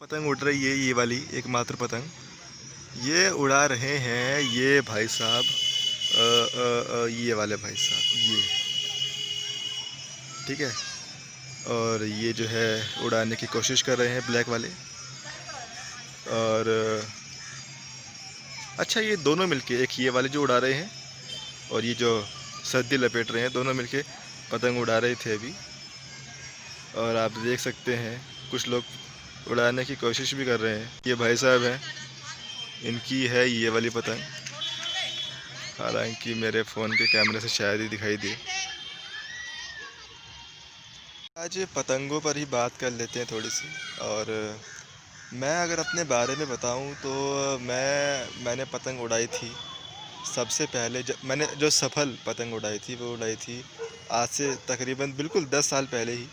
पतंग उड़ रही है, ये वाली एकमात्र पतंग ये उड़ा रहे हैं ये भाई साहब। ये वाले भाई साहब ये, ठीक है। और ये जो है उड़ाने की कोशिश कर रहे हैं ब्लैक वाले। और अच्छा, ये दोनों मिलके, एक ये वाले जो उड़ा रहे हैं और ये जो सर्दी लपेट रहे हैं, दोनों मिलके पतंग उड़ा रहे थे अभी। और आप देख सकते हैं कुछ लोग उड़ाने की कोशिश भी कर रहे हैं। ये भाई साहब हैं, इनकी है ये वाली पतंग। हालांकि मेरे फ़ोन के कैमरे से शायद ही दिखाई दे। आज पतंगों पर ही बात कर लेते हैं थोड़ी सी। और मैं अगर अपने बारे में बताऊं तो मैंने पतंग उड़ाई थी सबसे पहले। जब मैंने जो सफल पतंग उड़ाई थी वो उड़ाई थी आज से तकरीबन बिल्कुल 10 साल पहले ही।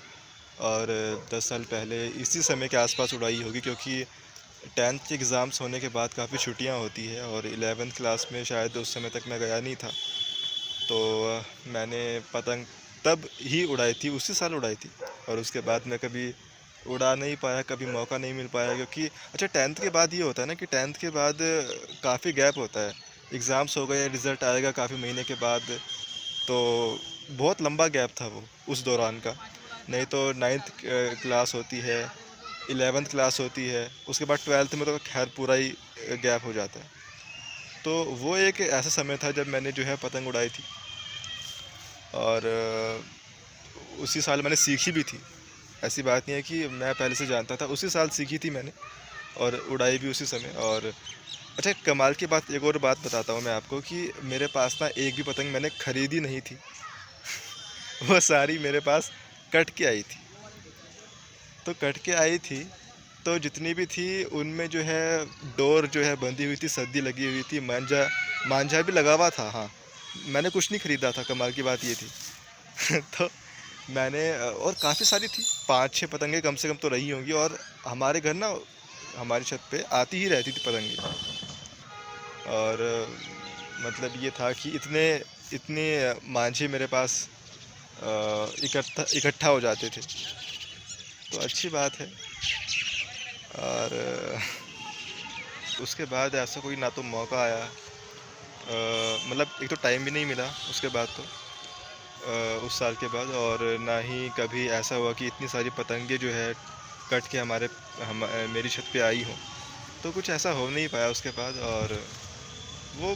और 10 साल पहले इसी समय के आसपास उड़ाई होगी, क्योंकि 10th के एग्ज़ाम्स होने के बाद काफ़ी छुट्टियां होती है और 11th क्लास में शायद उस समय तक मैं गया नहीं था। तो मैंने पतंग तब ही उड़ाई थी, उसी साल उड़ाई थी। और उसके बाद मैं कभी उड़ा नहीं पाया, कभी मौका नहीं मिल पाया, क्योंकि अच्छा 10th के बाद ये होता है ना कि 10th के बाद काफ़ी गैप होता है। एग्ज़ाम्स हो गए, रिज़ल्ट आएगा काफ़ी महीने के बाद, तो बहुत लंबा गैप था वो उस दौरान का। नहीं तो 9th क्लास होती है, 11th क्लास होती है, उसके बाद 12th में तो खैर पूरा ही गैप हो जाता है। तो वो एक ऐसा समय था जब मैंने जो है पतंग उड़ाई थी। और उसी साल मैंने सीखी भी थी। ऐसी बात नहीं है कि मैं पहले से जानता था, उसी साल सीखी थी मैंने और उड़ाई भी उसी समय। और अच्छा, कमाल की बात, एक और बात बताता हूँ मैं आपको कि मेरे पास ना एक भी पतंग मैंने ख़रीदी नहीं थी। वो सारी मेरे पास कट के आई थी। तो कट के आई थी, तो जितनी भी थी उनमें जो है डोर जो है बंधी हुई थी, सद्दी लगी हुई थी, मांझा मांझा भी लगा हुआ था। हाँ, मैंने कुछ नहीं ख़रीदा था, कमाल की बात ये थी। तो मैंने और काफ़ी सारी थी, 5-6 पतंगे कम से कम तो रही होंगी। और हमारे घर ना, हमारी छत पे आती ही रहती थी पतंगे। और मतलब ये था कि इतने इतने मांझे मेरे पास इकट्ठा इकट्ठा हो जाते थे, तो अच्छी बात है। और उसके बाद ऐसा कोई ना तो मौका आया, मतलब एक तो टाइम भी नहीं मिला उसके बाद तो, उस साल के बाद। और ना ही कभी ऐसा हुआ कि इतनी सारी पतंगे जो है कट के मेरी छत पे आई हो। तो कुछ ऐसा हो नहीं पाया उसके बाद। और वो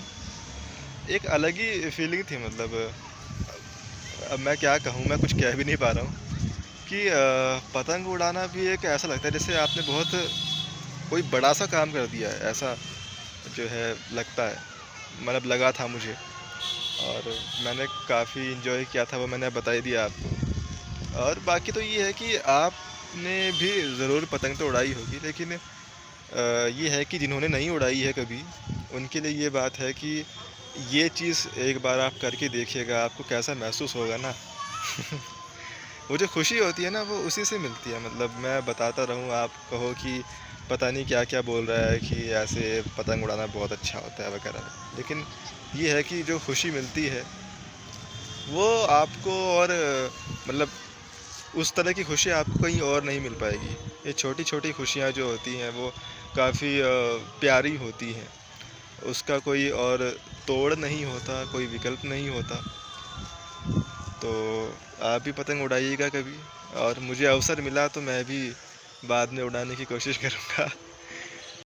एक अलग ही फीलिंग थी। मतलब अब मैं क्या कहूँ, मैं कुछ कह भी नहीं पा रहा हूँ कि पतंग उड़ाना भी एक ऐसा लगता है जैसे आपने बहुत कोई बड़ा सा काम कर दिया है, ऐसा जो है लगता है। मतलब लगा था मुझे। और मैंने काफ़ी इन्जॉय किया था, वो मैंने बता ही दिया आपको। और बाकी तो ये है कि आपने भी ज़रूर पतंग तो उड़ाई होगी, लेकिन ये है कि जिन्होंने नहीं उड़ाई है कभी, उनके लिए ये बात है कि ये चीज़ एक बार आप करके देखिएगा, आपको कैसा महसूस होगा ना। वो जो खुशी होती है ना, वो उसी से मिलती है। मतलब मैं बताता रहूँ, आप कहो कि पता नहीं क्या क्या बोल रहा है कि ऐसे पतंग उड़ाना बहुत अच्छा होता है वगैरह, लेकिन ये है कि जो खुशी मिलती है वो आपको, और मतलब उस तरह की खुशी आपको कहीं और नहीं मिल पाएगी। ये छोटी छोटी खुशियाँ जो होती हैं वो काफ़ी प्यारी होती हैं। उसका कोई और तोड़ नहीं होता, कोई विकल्प नहीं होता। तो आप भी पतंग उड़ाइएगा कभी, और मुझे अवसर मिला तो मैं भी बाद में उड़ाने की कोशिश करूँगा।